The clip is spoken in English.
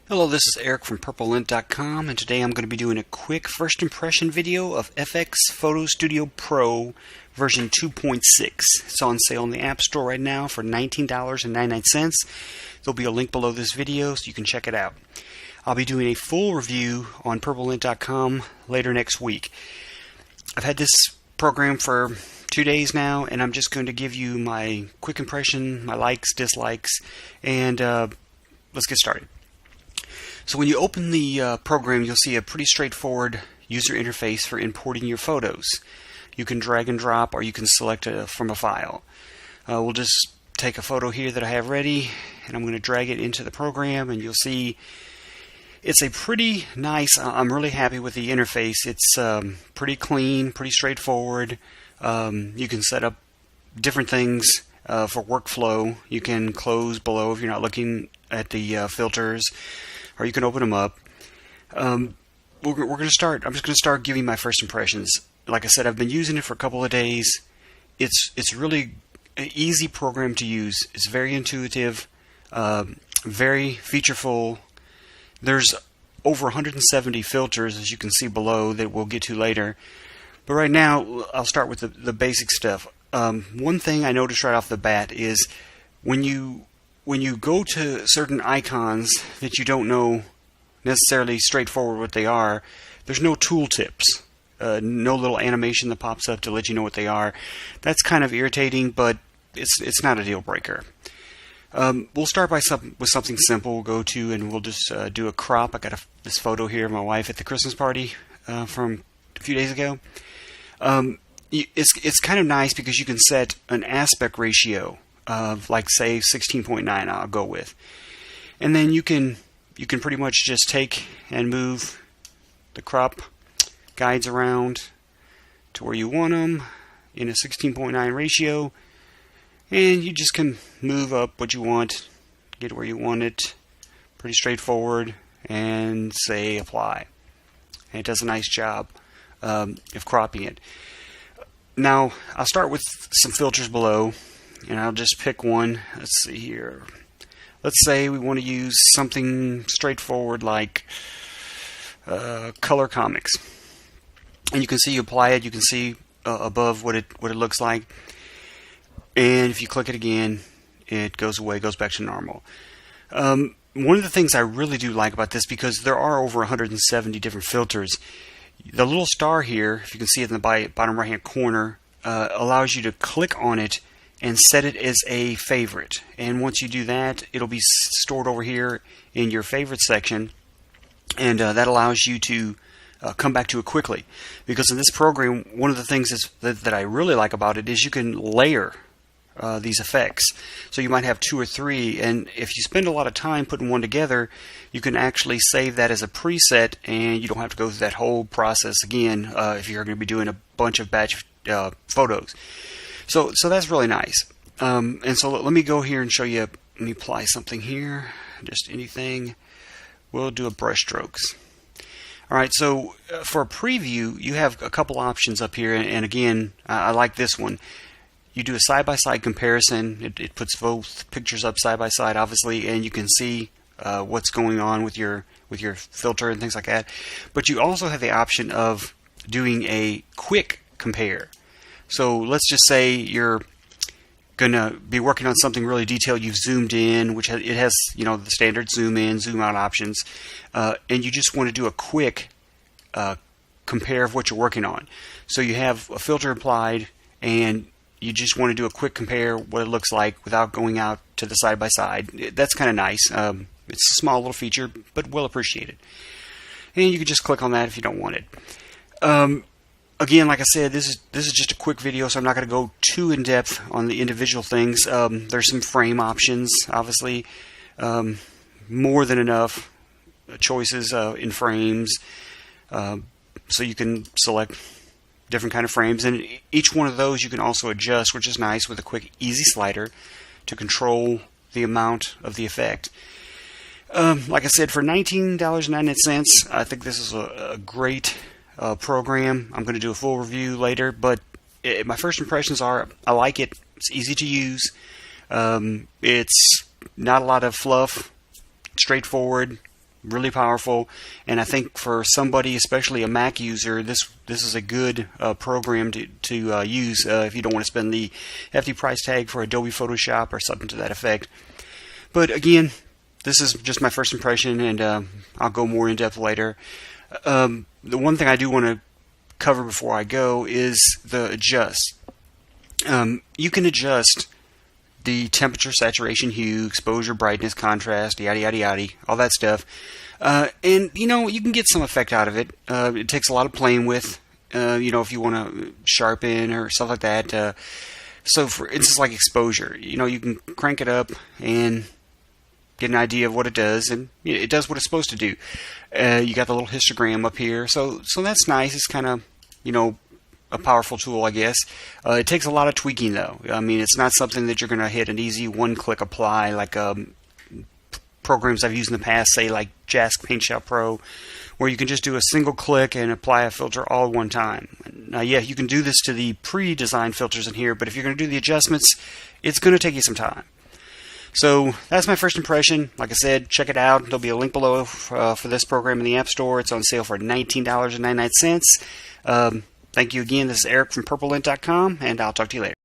Hello, this is Eric from PurpleLint.com, and today I'm going to be doing a quick first impression video of FX Photo Studio Pro version 2.6. It's on sale in the App Store right now for $19.99. There'll be a link below this video so you can check it out. I'll be doing a full review on PurpleLint.com later next week. I've had this program for 2 days now, and I'm just going to give you my quick impression, my likes, dislikes, and let's get started. So when you open the program, you'll see a pretty straightforward user interface for importing your photos. You can drag and drop, or you can select from a file. We'll just take a photo here that I have ready, and I'm going to drag it into the program, and you'll see it's a pretty nice, I'm really happy with the interface. It's pretty clean, pretty straightforward. You can set up different things for workflow. You can close below if you're not looking at the filters, or you can open them up. We're going to start. I'm just going to start giving my first impressions. Like I said, I've been using it for a couple of days. It's really an easy program to use. It's very intuitive, very featureful. There's over 170 filters, as you can see below, that we'll get to later. But right now, I'll start with the basic stuff. One thing I noticed right off the bat is when you go to certain icons that you don't know necessarily straightforward what they are, there's no tooltips, no little animation that pops up to let you know what they are. That's kind of irritating, but it's not a deal breaker. We'll start with something simple. We'll go to and we'll just do a crop. I got this photo here of my wife at the Christmas party from a few days ago. It's kind of nice because you can set an aspect ratio of, like, say 16.9 I'll go with, and then you can pretty much just take and move the crop guides around to where you want them in a 16.9 ratio, and you just can move up what you want, get where you want it. Pretty straightforward, and say apply, and it does a nice job of cropping it. Now I'll start with some filters below, and I'll just pick one. Let's see here. Let's say we want to use something straightforward like color comics, and you can see you apply it. You can see above what it looks like, and if you click it again, it goes away, goes back to normal. One of the things I really do like about this, because there are over 170 different filters, the little star here, if you can see it in the bottom right hand corner, allows you to click on it and set it as a favorite. And once you do that, it'll be stored over here in your favorite section, and that allows you to come back to it quickly. Because in this program, one of the things that I really like about it is you can layer these effects. So you might have 2 or 3, and if you spend a lot of time putting one together, you can actually save that as a preset, and you don't have to go through that whole process again if you're going to be doing a bunch of batch photos. So that's really nice. And so let me go here and show you. Let me apply something here, just anything. We'll do a brush strokes. All right, so for a preview, you have a couple options up here, and again, I like this one. You do a side-by-side comparison. It puts both pictures up side by side, obviously, and you can see what's going on with your filter and things like that. But you also have the option of doing a quick compare. So let's just say you're gonna be working on something really detailed. You've zoomed in, which it has the standard zoom in, zoom out options, and you just want to do a quick compare of what you're working on. So you have a filter applied, and you just want to do a quick compare what it looks like without going out to the side by side. That's kind of nice. It's a small little feature, but well appreciated. And you can just click on that if you don't want it. Again, like I said, this is just a quick video, so I'm not going to go too in depth on the individual things. There's some frame options, obviously, more than enough choices in frames, so you can select different kind of frames, and each one of those you can also adjust, which is nice, with a quick easy slider to control the amount of the effect. Like I said, for $19.99, I think this is a great program. I'm going to do a full review later, but my first impressions are I like it. It's easy to use. It's not a lot of fluff, straightforward, really powerful, and I think for somebody, especially a Mac user, this is a good program to use if you don't want to spend the hefty price tag for Adobe Photoshop or something to that effect. But again, this is just my first impression, and I'll go more in depth later. The one thing I do want to cover before I go is the adjust. You can adjust the temperature, saturation, hue, exposure, brightness, contrast, yada yada yada, all that stuff. And you can get some effect out of it. It takes a lot of playing with. If you want to sharpen or stuff like that. So for instance, like exposure, you can crank it up and get an idea of what it does, and it does what it's supposed to do. You got the little histogram up here, so that's nice. It's kind of a powerful tool, I guess. It takes a lot of tweaking, though. I mean, it's not something that you're going to hit an easy one-click apply like programs I've used in the past, say like Jask Paint Shop Pro, where you can just do a single click and apply a filter all at one time. Now, yeah, you can do this to the pre-designed filters in here, but if you're going to do the adjustments, it's going to take you some time. So that's my first impression. Like I said, check it out. There'll be a link below for this program in the App Store. It's on sale for $19.99. Thank you again. This is Eric from PurpleLint.com, and I'll talk to you later.